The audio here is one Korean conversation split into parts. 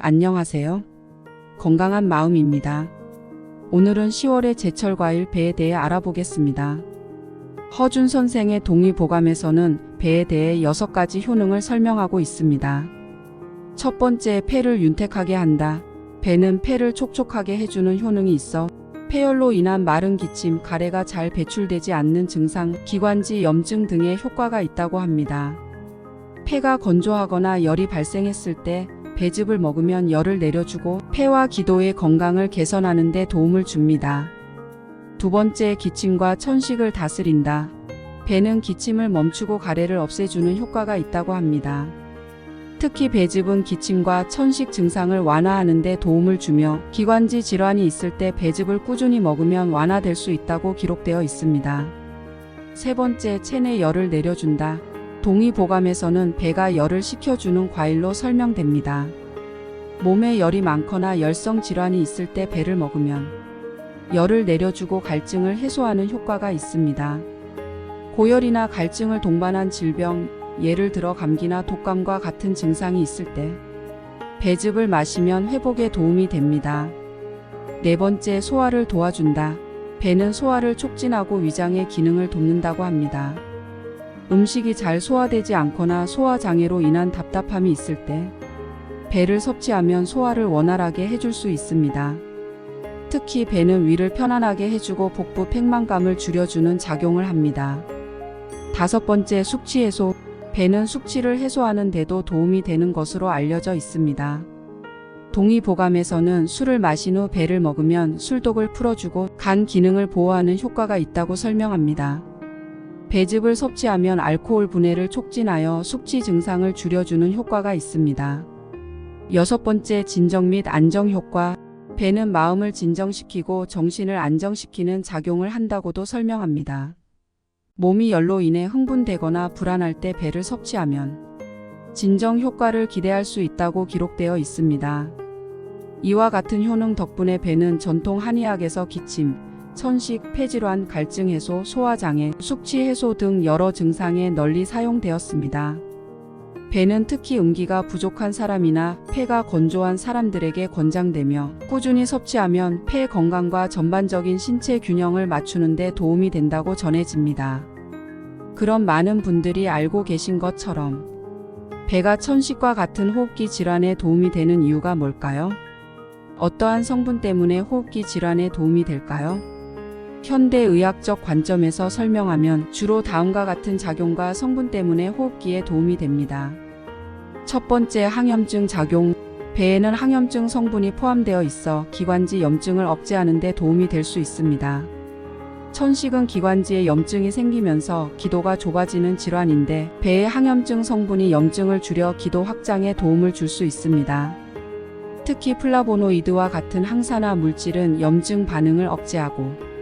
안녕하세요. 건강한 마음입니다. 오늘은 10월의 제철 과일 배에 대해 알아보겠습니다. 허준 선생의 동의보감에서는 배에 대해 6가지 효능을 설명하고 있습니다. 첫 번째, 폐를 윤택하게 한다. 배는 폐를 촉촉하게 해주는 효능이 있어 폐열로 인한 마른 기침, 가래가 잘 배출되지 않는 증상, 기관지 염증 등의 효과가 있다고 합니다. 폐가 건조하거나 열이 발생했을 때 배즙을 먹으면 열을 내려주고 폐와 기도의 건강을 개선하는 데 도움을 줍니다. 두 번째, 기침과 천식을 다스린다. 배는 기침을 멈추고 가래를 없애주는 효과가 있다고 합니다. 특히 배즙은 기침과 천식 증상을 완화하는 데 도움을 주며 기관지 질환이 있을 때 배즙을 꾸준히 먹으면 완화될 수 있다고 기록되어 있습니다. 세 번째, 체내 열을 내려준다. 동의보감에서는 배가 열을 식혀주는 과일로 설명됩니다. 몸에 열이 많거나 열성 질환이 있을 때 배를 먹으면 열을 내려주고 갈증을 해소하는 효과가 있습니다. 고열이나 갈증을 동반한 질병, 예를 들어 감기나 독감과 같은 증상이 있을 때 배즙을 마시면 회복에 도움이 됩니다. 네 번째, 소화를 도와준다. 배는 소화를 촉진하고 위장의 기능을 돕는다고 합니다. 음식이 잘 소화되지 않거나 소화장애로 인한 답답함이 있을 때 배를 섭취하면 소화를 원활하게 해줄 수 있습니다. 특히 배는 위를 편안하게 해주고 복부 팽만감을 줄여주는 작용을 합니다. 다섯 번째, 숙취 해소. 배는 숙취를 해소하는 데도 도움이 되는 것으로 알려져 있습니다. 동의보감에서는 술을 마신 후 배를 먹으면 술독을 풀어주고 간 기능을 보호하는 효과가 있다고 설명합니다. 배즙을 섭취하면 알코올 분해를 촉진하여 숙취 증상을 줄여주는 효과가 있습니다. 여섯 번째, 진정 및 안정 효과. 배는 마음을 진정시키고 정신을 안정시키는 작용을 한다고도 설명합니다. 몸이 열로 인해 흥분되거나 불안할 때 배를 섭취하면 진정 효과를 기대할 수 있다고 기록되어 있습니다. 이와 같은 효능 덕분에 배는 전통 한의학에서 기침, 천식, 폐질환, 갈증 해소, 소화장애, 숙취 해소 등 여러 증상에 널리 사용되었습니다. 배는 특히 음기가 부족한 사람이나 폐가 건조한 사람들에게 권장되며 꾸준히 섭취하면 폐 건강과 전반적인 신체 균형을 맞추는 데 도움이 된다고 전해집니다. 그럼 많은 분들이 알고 계신 것처럼 배가 천식과 같은 호흡기 질환에 도움이 되는 이유가 뭘까요? 어떠한 성분 때문에 호흡기 질환에 도움이 될까요? 현대의학적 관점에서 설명하면 주로 다음과 같은 작용과 성분 때문에 호흡기에 도움이 됩니다. 첫 번째, 항염증 작용. 배에는 항염증 성분이 포함되어 있어 기관지 염증을 억제하는 데 도움이 될 수 있습니다. 천식은 기관지에 염증이 생기면서 기도가 좁아지는 질환인데 배의 항염증 성분이 염증을 줄여 기도 확장에 도움을 줄 수 있습니다. 특히 플라보노이드와 같은 항산화 물질은 염증 반응을 억제하고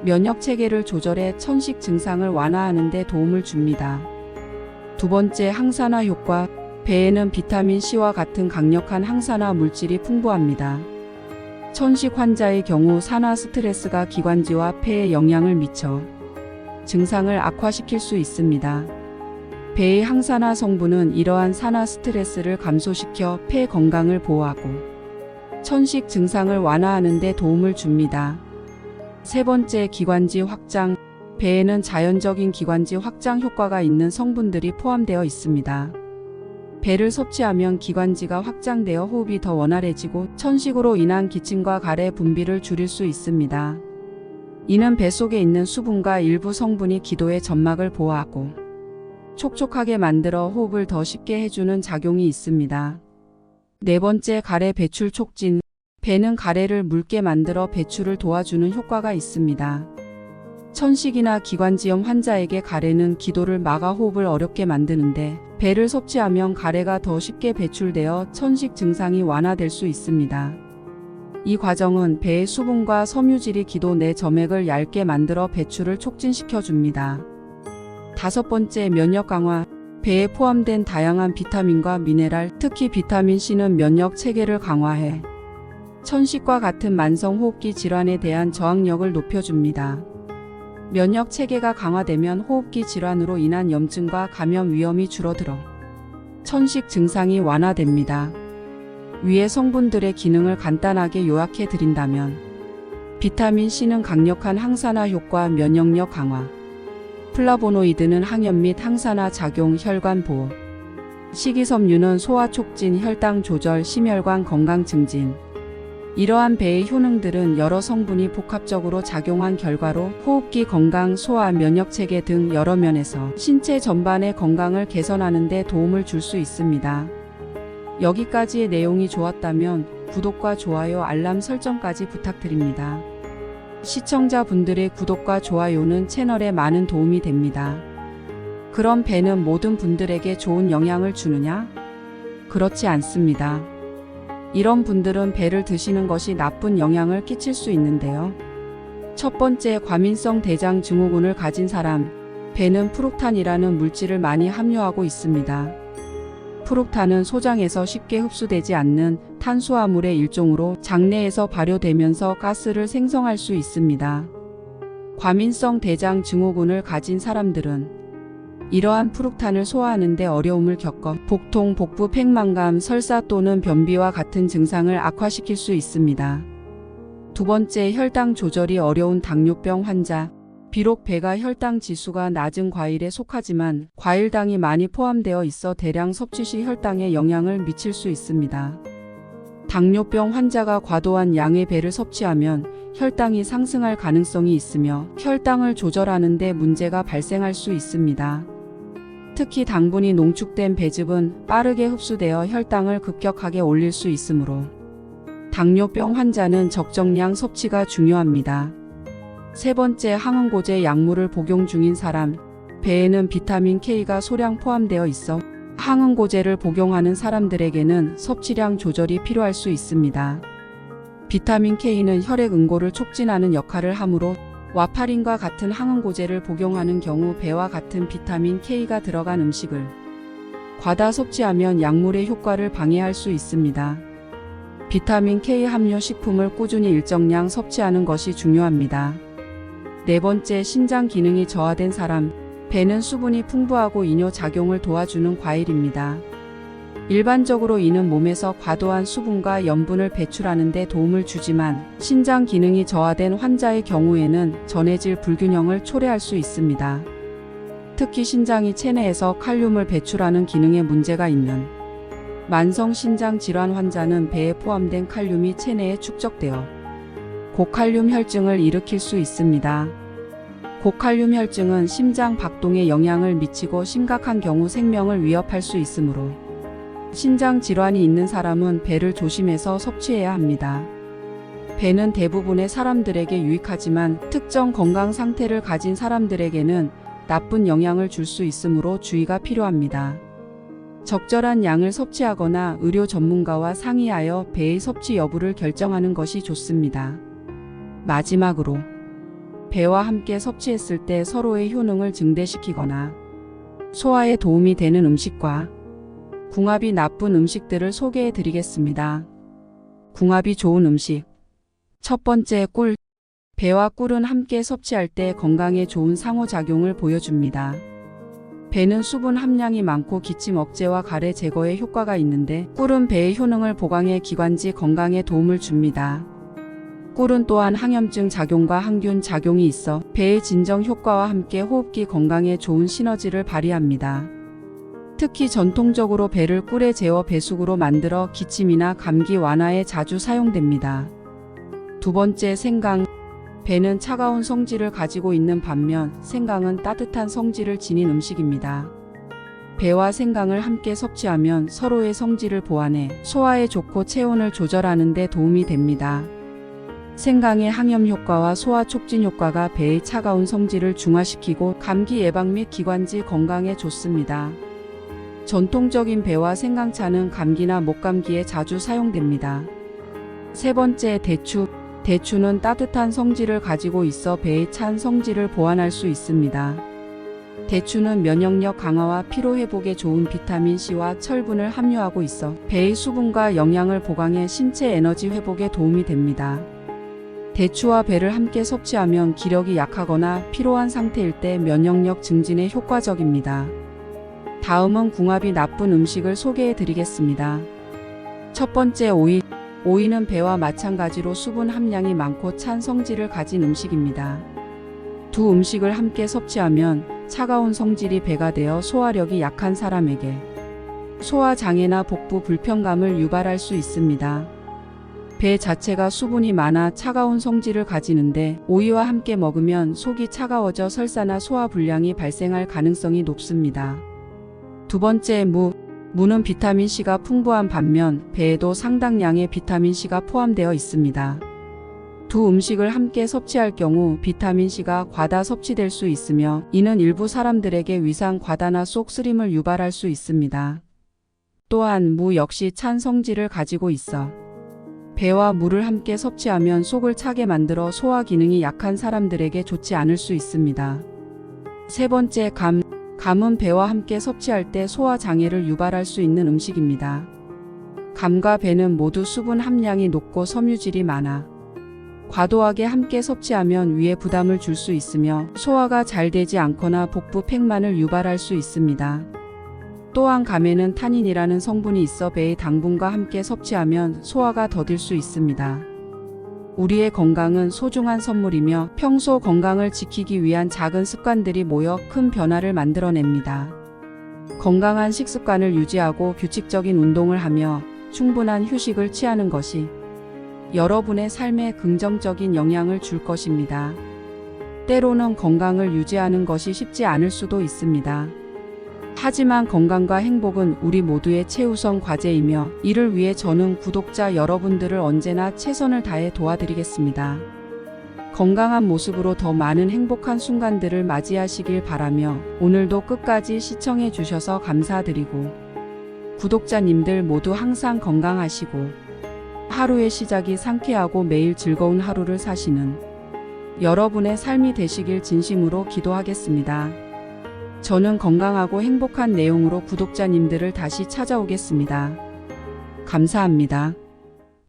면역 체계를 조절해 천식 증상을 완화하는 데 도움을 줍니다. 두 번째, 항산화 효과. 배에는 비타민 C와 같은 강력한 항산화 물질이 풍부합니다. 천식 환자의 경우 산화 스트레스가 기관지와 폐에 영향을 미쳐 증상을 악화시킬 수 있습니다. 배의 항산화 성분은 이러한 산화 스트레스를 감소시켜 폐 건강을 보호하고 천식 증상을 완화하는 데 도움을 줍니다. 세 번째, 기관지 확장. 배에는 자연적인 기관지 확장 효과가 있는 성분들이 포함되어 있습니다. 배를 섭취하면 기관지가 확장되어 호흡이 더 원활해지고 천식으로 인한 기침과 가래 분비를 줄일 수 있습니다. 이는 배 속에 있는 수분과 일부 성분이 기도의 점막을 보호하고 촉촉하게 만들어 호흡을 더 쉽게 해주는 작용이 있습니다. 네 번째, 가래 배출 촉진. 배는 가래를 묽게 만들어 배출을 도와주는 효과가 있습니다. 천식이나 기관지염 환자에게 가래는 기도를 막아 호흡을 어렵게 만드는데 배를 섭취하면 가래가 더 쉽게 배출되어 천식 증상이 완화될 수 있습니다. 이 과정은 배의 수분과 섬유질이 기도 내 점액을 얇게 만들어 배출을 촉진시켜 줍니다. 다섯 번째, 면역 강화. 배에 포함된 다양한 비타민과 미네랄, 특히 비타민 C는 면역 체계를 강화해 천식과 같은 만성 호흡기 질환에 대한 저항력을 높여줍니다. 면역 체계가 강화되면 호흡기 질환으로 인한 염증과 감염 위험이 줄어들어 천식 증상이 완화됩니다. 위의 성분들의 기능을 간단하게 요약해 드린다면 비타민 C는 강력한 항산화 효과, 면역력 강화. 플라보노이드는 항염 및 항산화 작용, 혈관 보호. 식이섬유는 소화 촉진, 혈당 조절, 심혈관 건강 증진. 이러한 배의 효능들은 여러 성분이 복합적으로 작용한 결과로 호흡기 건강, 소화, 면역체계 등 여러 면에서 신체 전반의 건강을 개선하는 데 도움을 줄 수 있습니다. 여기까지의 내용이 좋았다면 구독과 좋아요, 알람 설정까지 부탁드립니다. 시청자분들의 구독과 좋아요는 채널에 많은 도움이 됩니다. 그럼 배는 모든 분들에게 좋은 영향을 주느냐? 그렇지 않습니다. 이런 분들은 배를 드시는 것이 나쁜 영향을 끼칠 수 있는데요. 첫 번째, 과민성 대장 증후군을 가진 사람. 배는 프룩탄이라는 물질을 많이 함유하고 있습니다. 프룩탄은 소장에서 쉽게 흡수되지 않는 탄수화물의 일종으로 장내에서 발효되면서 가스를 생성할 수 있습니다. 과민성 대장 증후군을 가진 사람들은 이러한 프룩탄을 소화하는 데 어려움을 겪어 복통, 복부 팽만감, 설사 또는 변비와 같은 증상을 악화시킬 수 있습니다. 두 번째, 혈당 조절이 어려운 당뇨병 환자. 비록 배가 혈당 지수가 낮은 과일에 속하지만 과일당이 많이 포함되어 있어 대량 섭취 시 혈당에 영향을 미칠 수 있습니다. 당뇨병 환자가 과도한 양의 배를 섭취하면 혈당이 상승할 가능성이 있으며 혈당을 조절하는 데 문제가 발생할 수 있습니다. 특히 당분이 농축된 배즙은 빠르게 흡수되어 혈당을 급격하게 올릴 수 있으므로 당뇨병 환자는 적정량 섭취가 중요합니다. 세 번째, 항응고제 약물을 복용 중인 사람. 배에는 비타민 K가 소량 포함되어 있어 항응고제를 복용하는 사람들에게는 섭취량 조절이 필요할 수 있습니다. 비타민 K는 혈액 응고를 촉진하는 역할을 하므로 와파린과 같은 항응고제를 복용하는 경우 배와 같은 비타민 K가 들어간 음식을 과다 섭취하면 약물의 효과를 방해할 수 있습니다. 비타민 K 함유 식품을 꾸준히 일정량 섭취하는 것이 중요합니다. 네 번째, 신장 기능이 저하된 사람. 배는 수분이 풍부하고 이뇨 작용을 도와주는 과일입니다. 일반적으로 이는 몸에서 과도한 수분과 염분을 배출하는 데 도움을 주지만 신장 기능이 저하된 환자의 경우에는 전해질 불균형을 초래할 수 있습니다. 특히 신장이 체내에서 칼륨을 배출하는 기능에 문제가 있는 만성 신장 질환 환자는 배에 포함된 칼륨이 체내에 축적되어 고칼륨 혈증을 일으킬 수 있습니다. 고칼륨 혈증은 심장 박동에 영향을 미치고 심각한 경우 생명을 위협할 수 있으므로 신장 질환이 있는 사람은 배를 조심해서 섭취해야 합니다. 배는 대부분의 사람들에게 유익하지만 특정 건강 상태를 가진 사람들에게는 나쁜 영향을 줄 수 있으므로 주의가 필요합니다. 적절한 양을 섭취하거나 의료 전문가와 상의하여 배의 섭취 여부를 결정하는 것이 좋습니다. 마지막으로, 배와 함께 섭취했을 때 서로의 효능을 증대시키거나 소화에 도움이 되는 음식과 궁합이 나쁜 음식들을 소개해 드리겠습니다. 궁합이 좋은 음식. 첫 번째, 꿀. 배와 꿀은 함께 섭취할 때 건강에 좋은 상호작용을 보여줍니다. 배는 수분 함량이 많고 기침 억제와 가래 제거에 효과가 있는데 꿀은 배의 효능을 보강해 기관지 건강에 도움을 줍니다. 꿀은 또한 항염증 작용과 항균 작용이 있어 배의 진정 효과와 함께 호흡기 건강에 좋은 시너지를 발휘합니다. 특히 전통적으로 배를 꿀에 재워 배숙으로 만들어 기침이나 감기 완화에 자주 사용됩니다. 두 번째, 생강. 배는 차가운 성질을 가지고 있는 반면 생강은 따뜻한 성질을 지닌 음식입니다. 배와 생강을 함께 섭취하면 서로의 성질을 보완해 소화에 좋고 체온을 조절하는 데 도움이 됩니다. 생강의 항염 효과와 소화 촉진 효과가 배의 차가운 성질을 중화시키고 감기 예방 및 기관지 건강에 좋습니다. 전통적인 배와 생강차는 감기나 목감기에 자주 사용됩니다. 세 번째, 대추. 대추는 따뜻한 성질을 가지고 있어 배의 찬 성질을 보완할 수 있습니다. 대추는 면역력 강화와 피로 회복에 좋은 비타민 C와 철분을 함유하고 있어 배의 수분과 영양을 보강해 신체 에너지 회복에 도움이 됩니다. 대추와 배를 함께 섭취하면 기력이 약하거나 피로한 상태일 때 면역력 증진에 효과적입니다. 다음은 궁합이 나쁜 음식을 소개해 드리겠습니다. 첫 번째 오이. 오이는 배와 마찬가지로 수분 함량이 많고 찬 성질을 가진 음식입니다. 두 음식을 함께 섭취하면 차가운 성질이 배가 되어 소화력이 약한 사람에게 소화장애나 복부 불편감을 유발할 수 있습니다. 배 자체가 수분이 많아 차가운 성질을 가지는데 오이와 함께 먹으면 속이 차가워져 설사나 소화불량이 발생할 가능성이 높습니다. 두 번째 무. 무는 비타민C가 풍부한 반면 배에도 상당량의 비타민C가 포함되어 있습니다. 두 음식을 함께 섭취할 경우 비타민C가 과다 섭취될 수 있으며 이는 일부 사람들에게 위상 과다나 속 쓰림을 유발할 수 있습니다. 또한 무 역시 찬 성질을 가지고 있어 배와 물을 함께 섭취하면 속을 차게 만들어 소화 기능이 약한 사람들에게 좋지 않을 수 있습니다. 세 번째 감. 감은 배와 함께 섭취할 때 소화 장애를 유발할 수 있는 음식입니다. 감과 배는 모두 수분 함량이 높고 섬유질이 많아 과도하게 함께 섭취하면 위에 부담을 줄 수 있으며 소화가 잘 되지 않거나 복부 팽만을 유발할 수 있습니다. 또한 감에는 타닌이라는 성분이 있어 배의 당분과 함께 섭취하면 소화가 더딜 수 있습니다. 우리의 건강은 소중한 선물이며 평소 건강을 지키기 위한 작은 습관들이 모여 큰 변화를 만들어냅니다. 건강한 식습관을 유지하고 규칙적인 운동을 하며 충분한 휴식을 취하는 것이 여러분의 삶에 긍정적인 영향을 줄 것입니다. 때로는 건강을 유지하는 것이 쉽지 않을 수도 있습니다. 하지만 건강과 행복은 우리 모두의 최우선 과제이며 이를 위해 저는 구독자 여러분들을 언제나 최선을 다해 도와드리겠습니다. 건강한 모습으로 더 많은 행복한 순간들을 맞이하시길 바라며 오늘도 끝까지 시청해 주셔서 감사드리고 구독자님들 모두 항상 건강하시고 하루의 시작이 상쾌하고 매일 즐거운 하루를 사시는 여러분의 삶이 되시길 진심으로 기도하겠습니다. 저는 건강하고 행복한 내용으로 구독자님들을 다시 찾아오겠습니다. 감사합니다.